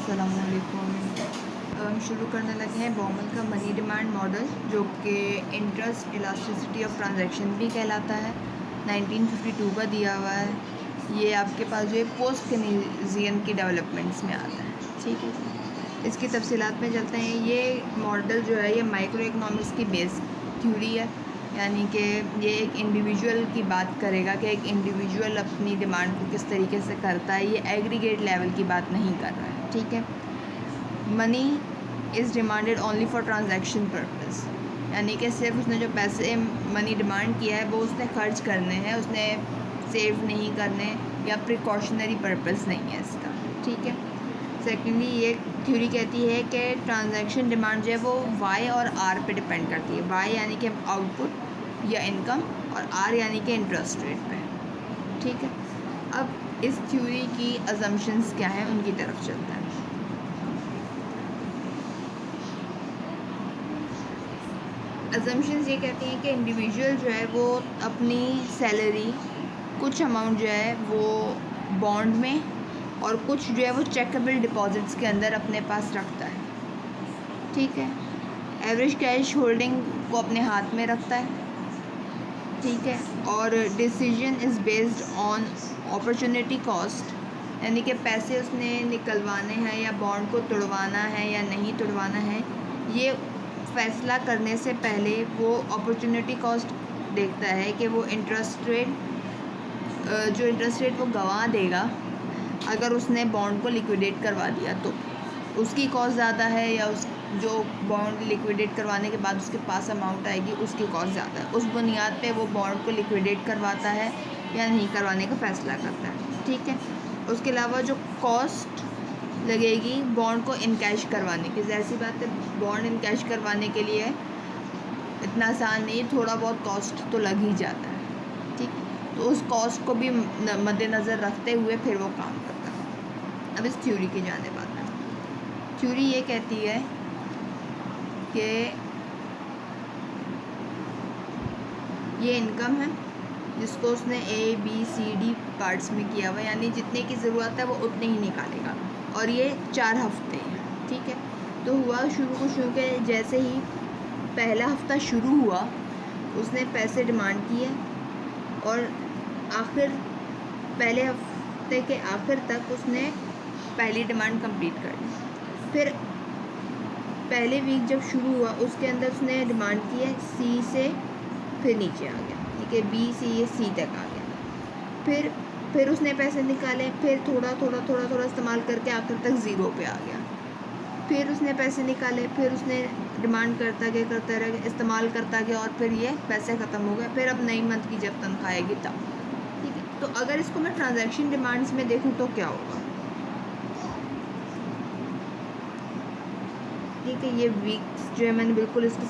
अस्सलामुअलैकुम। हम शुरू करने लगे हैं बॉमन का मनी डिमांड मॉडल, जो कि इंटरेस्ट इलास्टिसिटी ऑफ ट्रांजैक्शन भी कहलाता है। 1952 का दिया हुआ है। ये आपके पास जो है पोस्ट केनीजियन की डेवलपमेंट्स में आता है। ठीक है, इसकी तफसीलात में चलते हैं। ये मॉडल जो है ये माइक्रो इकनॉमिक्स की बेस थ्योरी है, यानी कि ये एक इंडिविजुअल की बात करेगा कि एक इंडिविजुअल अपनी डिमांड को किस तरीके से करता है। ये एग्रीगेट लेवल की बात नहीं कर रहा है। ठीक है, money is demanded only for transaction purpose, यानी कि सिर्फ उसने जो पैसे मनी डिमांड किया है वो उसने खर्च करने हैं, उसने सेव नहीं करने या प्रिकॉशनरी पर्पस नहीं है इसका। ठीक है। सेकेंडली ये थ्योरी कहती है कि ट्रांजैक्शन डिमांड जो है वो वाई और आर पे डिपेंड करती है। वाई यानी कि आउटपुट या इनकम, और आर यानी कि इंटरेस्ट रेट पे। ठीक है, अब इस थ्योरी की अजम्पशंस क्या हैं उनकी तरफ चलते हैं। अजम्पशंस ये कहती हैं कि इंडिविजुअल जो है वो अपनी सैलरी कुछ अमाउंट जो है वो बॉन्ड में और कुछ जो है वो चेकेबल डिपॉजिट्स के अंदर अपने पास रखता है। ठीक है, एवरेज कैश होल्डिंग को अपने हाथ में रखता है। ठीक है, और decision is based on opportunity cost, यानी कि पैसे उसने निकलवाने हैं या बॉन्ड को तुड़वाना है या नहीं तुड़वाना है, ये फ़ैसला करने से पहले वो अपॉर्चुनिटी कॉस्ट देखता है कि वो इंटरेस्ट रेट वो गंवा देगा अगर उसने बॉन्ड को लिक्विडेट करवा दिया, तो उसकी कॉस्ट ज़्यादा है या उस जो बॉन्ड लिक्विडेट करवाने के बाद उसके पास अमाउंट आएगी उसकी कॉस्ट ज़्यादा है। उस बुनियाद पे वो बॉन्ड को लिक्विडेट करवाता है या नहीं करवाने का फ़ैसला करता है। ठीक है, उसके अलावा जो कॉस्ट लगेगी बॉन्ड को इनकैश करवाने की, ज़ाहिर बात है बॉन्ड इनकैश करवाने के लिए इतना आसान नहीं है, थोड़ा बहुत कॉस्ट तो लग ही जाता है। ठीक, तो उस कॉस्ट को भी मद्देनज़र रखते हुए फिर वो काम करता है। अब इस थ्योरी की जानिब आते हैं। थ्योरी ये कहती है कि ये इनकम है जिसको उसने A B C D parts में किया हुआ, यानी जितने की ज़रूरत है वो उतने ही निकालेगा, और ये 4 हफ्ते हैं। ठीक है, तो हुआ शुरू के जैसे ही पहला हफ्ता शुरू हुआ उसने पैसे डिमांड किए और पहले हफ्ते के आखिर तक उसने पहली डिमांड कंप्लीट कर ली। फिर पहले वीक जब शुरू हुआ उसके अंदर उसने डिमांड की है सी से, फिर नीचे आ गया, ठीक है, बी सी ये सी तक आ गया। फिर उसने पैसे निकाले, फिर थोड़ा इस्तेमाल करके आखिर तक ज़ीरो पे आ गया। फिर उसने पैसे निकाले, फिर उसने डिमांड करता रह इस्तेमाल करता गया, और फिर ये पैसे ख़त्म हो गए। फिर अब नई मंथ की जब तनख्वाह आएगी तब। ठीक है, तो अगर इसको मैं ट्रांजैक्शन डिमांड्स में देखूँ तो क्या होगा। ठीक है, ये वीक्स जो है मैंने बिल्कुल इसके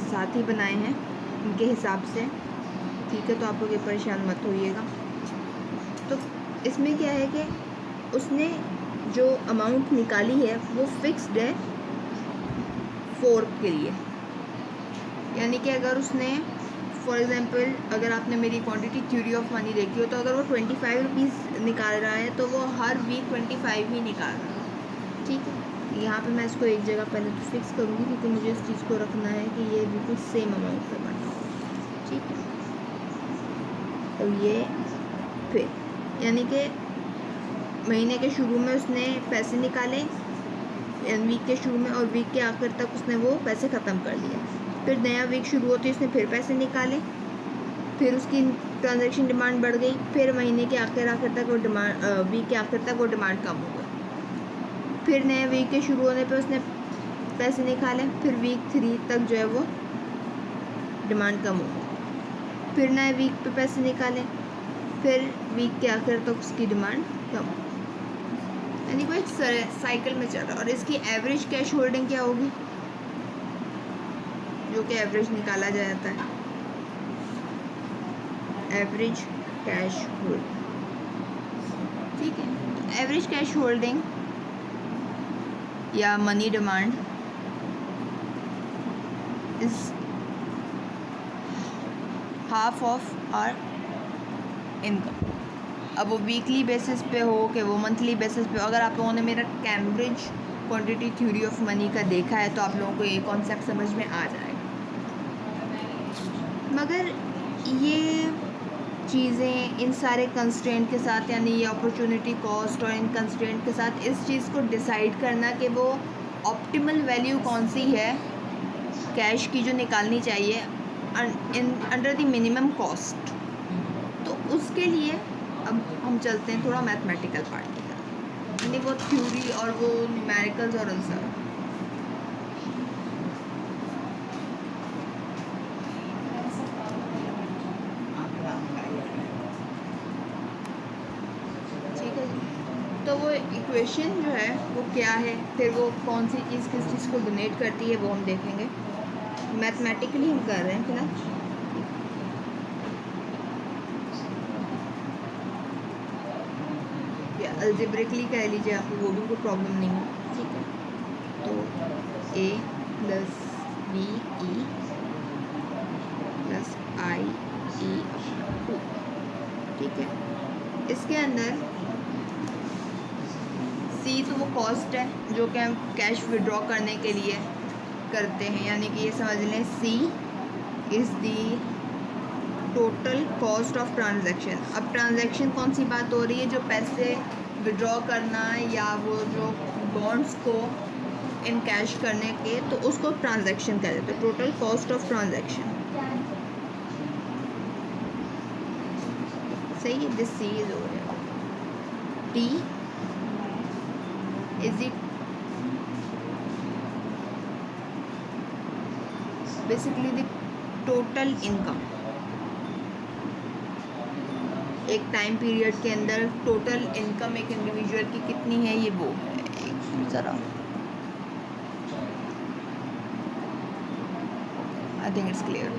साथ ही बनाए हैं इनके हिसाब से। ठीक है, तो आप लोग ये परेशान मत होइएगा। तो इसमें क्या है कि उसने जो अमाउंट निकाली है वो फिक्स्ड है 4 के लिए, यानी कि अगर उसने फॉर एग्ज़ाम्पल अगर आपने मेरी क्वांटिटी थ्योरी ऑफ मनी देखी हो तो अगर वो 25 रुपीज़ निकाल रहा है तो वो हर वीक 25 ही निकाल रहा है। ठीक है, यहाँ पे मैं इसको एक जगह पहले तो फिक्स करूँगी क्योंकि मुझे इस चीज़ को रखना है कि ये बिल्कुल सेम अमाउंट पर बना हो। ठीक है, तो ये फिर यानी कि महीने के शुरू में उसने पैसे निकाले, वीक के शुरू में, और वीक के आखिर तक उसने वो पैसे ख़त्म कर लिए। फिर नया वीक शुरू होती है उसने फिर पैसे निकाले, फिर उसकी ट्रांजैक्शन डिमांड बढ़ गई, फिर महीने के आखिर तक वो डिमांड वीक के आखिर तक वो डिमांड कम हो गई। फिर नए वीक के शुरू होने पे उसने पैसे निकाले, फिर वीक 3 तक जो है वो डिमांड कम हो गई। फिर नए वीक पे पैसे निकाले, फिर वीक के आखिर तक उसकी डिमांड कम हो गई, यानी कोई साइकिल में चल रहा है। और इसकी एवरेज कैश होल्डिंग क्या होगी, जो कि एवरेज निकाला जाता है, एवरेज कैश होल्डिंग। ठीक है, एवरेज कैश होल्डिंग या money demand is half of our income. अब वो वीकली बेसिस पे हो कि वो मंथली बेसिस पे। अगर आप लोगों ने मेरा Cambridge quantity theory of money का देखा है तो आप लोगों को ये कॉन्सेप्ट समझ में आ जाएगा। मगर ये चीज़ें इन सारे कंस्ट्रेंट के साथ, यानी ये अपॉर्चुनिटी कॉस्ट और इन कंस्ट्रेंट के साथ इस चीज़ को डिसाइड करना कि वो ऑप्टिमल वैल्यू कौन सी है कैश की जो निकालनी चाहिए अंडर द मिनिमम कॉस्ट, तो उसके लिए अब हम चलते हैं थोड़ा मैथमेटिकल पार्ट की तरफ, यानी वो थ्योरी और वो न्यूमेरिकल्स और उन सब। ठीक है जी, तो वो इक्वेशन जो है वो क्या है, फिर वो कौन सी चीज़ किस चीज़ को डोनेट करती है, वो हम देखेंगे। मैथमेटिकली हम कर रहे हैं फिलहाल। या अल्जेब्रिकली कह लीजिए आपको, वो भी कोई प्रॉब्लम नहीं है। ठीक है, तो a plus B E plus I E upon 2। ठीक है, इसके अंदर सी तो वो कॉस्ट है जो कि हम कैश विड्रॉ करने के लिए करते हैं, यानी कि ये समझ लें C is the total cost of transaction. अब ट्रांजैक्शन कौन सी बात हो रही है, जो पैसे विड्रॉ करना या वो जो बॉन्ड्स को इन कैश करने के, तो उसको ट्रांजैक्शन कहते हैं। तो टोटल कॉस्ट ऑफ ट्रांजैक्शन, सही है, दिस सी इज हो गया। T is it basically the total income, एक टाइम पीरियड के अंदर टोटल इनकम एक इंडिविजुअल की कितनी है, ये वो है। ज़रा आई थिंक इट्स क्लियर।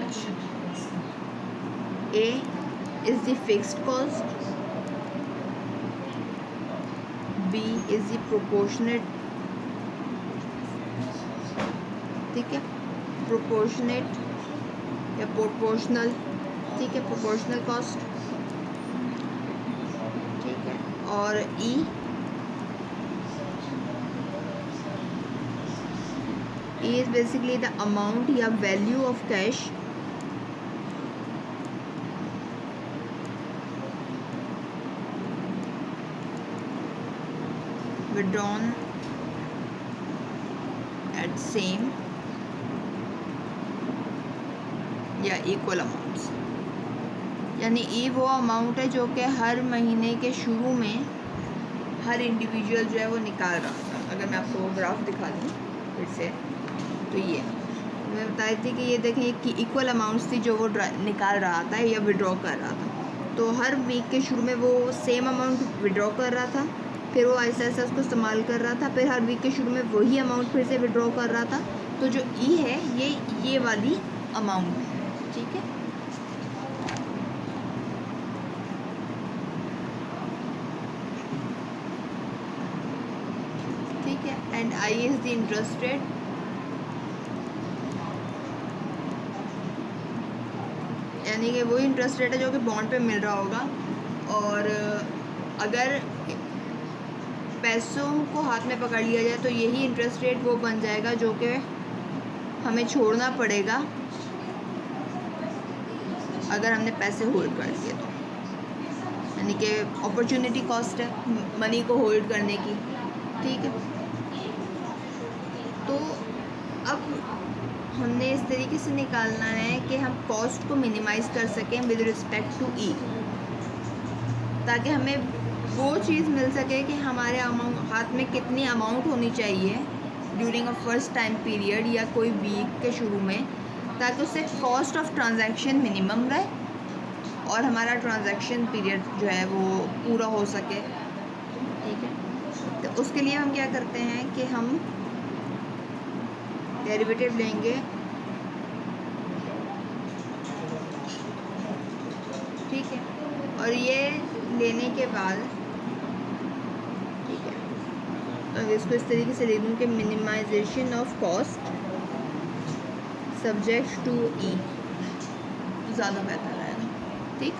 अच्छा, A is the fixed cost, B is the proportionate, ठीक है, प्रोपोर्शनेट या प्रोपोर्शनल, ठीक है, प्रोपोर्शनल कॉस्ट। ठीक है, और E is basically the amount या value of cash withdrawn at same या इक्वल अमाउंट्स, यानी ई वो अमाउंट है जो कि हर महीने के शुरू में हर इंडिविजुअल जो है वो निकाल रहा था। अगर मैं आपको वो ग्राफ दिखा दूँ फिर से, तो ये मैं बता रही थी कि ये देखें कि इक्वल अमाउंट्स थी जो वो निकाल रहा था या विड्रॉ कर रहा था। तो हर वीक के शुरू में वो सेम अमाउंट विड्रॉ कर रहा था, फिर वो ऐसा ऐसा उसको इस्तेमाल कर रहा था, फिर हर वीक के शुरू में वही अमाउंट फिर से विड्रॉ कर रहा था। तो जो ई है ये वाली अमाउंट है। ठीक है, ठीक है, and I is the interest rate, यानी कि वही इंटरेस्ट रेट है जो कि बॉन्ड पे मिल रहा होगा। और अगर पैसों को हाथ में पकड़ लिया जाए तो यही इंटरेस्ट रेट वो बन जाएगा जो कि हमें छोड़ना पड़ेगा अगर हमने पैसे होल्ड कर लिए तो, यानी कि अपॉर्चुनिटी कॉस्ट है मनी को होल्ड करने की। ठीक है, तो अब हमने इस तरीके से निकालना है कि हम कॉस्ट को मिनिमाइज़ कर सकें विद रिस्पेक्ट टू ई, ताकि हमें वो चीज़ मिल सके कि हमारे अमाउंट हाथ में कितनी अमाउंट होनी चाहिए during a first time period या कोई वीक के शुरू में, ताकि उससे कॉस्ट ऑफ ट्रांजैक्शन मिनिमम रहे और हमारा ट्रांजैक्शन पीरियड जो है वो पूरा हो सके। ठीक है, तो उसके लिए हम क्या करते हैं कि हम डेरिवेटिव लेंगे। ठीक है, और ये लेने के बाद, ठीक है, तो इसको इस तरीके से लिख दूँ कि minimization of cost subject to E ज़्यादा बेहतर रहेगा। ठीक,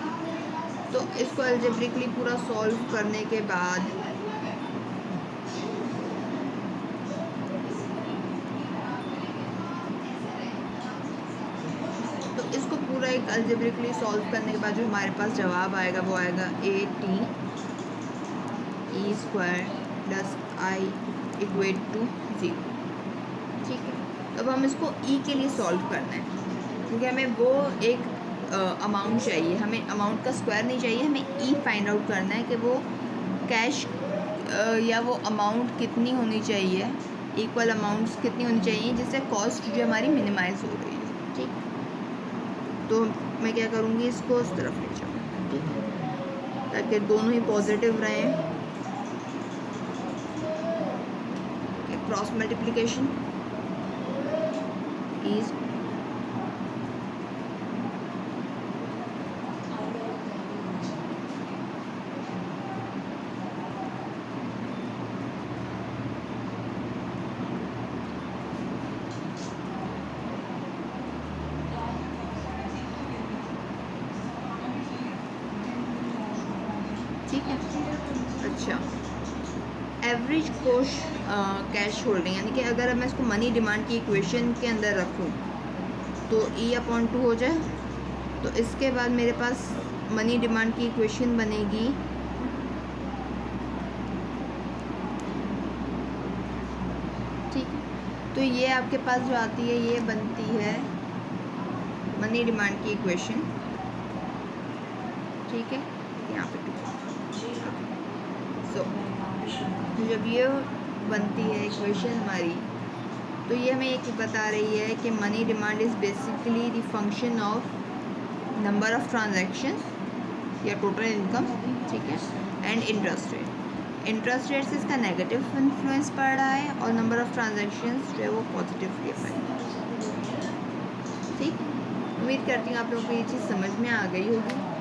तो इसको अलजेब्रिकली पूरा सॉल्व करने के बाद इसको पूरा एक अलजेब्रिकली सॉल्व करने के बाद जो हमारे पास जवाब आएगा वो आएगा AT E² plus I equate to 0। ठीक है, अब हम इसको E के लिए सॉल्व करना है, क्योंकि हमें वो एक अमाउंट चाहिए, हमें अमाउंट का स्क्वायर नहीं चाहिए, हमें E फाइंड आउट करना है कि वो कैश या वो अमाउंट कितनी होनी चाहिए, इक्वल अमाउंट्स कितनी होनी चाहिए जिससे कॉस्ट जो हमारी मिनिमाइज हो रही है। ठीक, तो मैं क्या करूँगी, इसको उस तरफ ले जाऊँ, ठीक है, ताकि दोनों ही पॉजिटिव रहें। क्रॉस मल्टीप्लिकेशन इज ठीक है। अच्छा, एवरेज कैश होल्डिंग, यानी कि अगर मैं इसको मनी डिमांड की इक्वेशन के अंदर रखूं तो E/2 हो जाए, तो इसके बाद मेरे पास मनी डिमांड की इक्वेशन बनेगी ठीक है। तो ये आपके पास जो आती है ये बनती है मनी डिमांड की इक्वेशन, ठीक है, यहाँ पे जब ये बनती है इक्वेशन हमारी, तो ये हमें एक बता रही है कि money demand is basically the function of number of transactions या टोटल इनकम, ठीक है, and interest rate. Interest rate से इसका नेगेटिव इन्फ्लुएंस पड़ रहा है और नंबर ऑफ ट्रांजैक्शंस जो है वो पॉजिटिवली इफेक्ट। ठीक, उम्मीद करती हूँ आप लोगों को ये चीज़ समझ में आ गई होगी।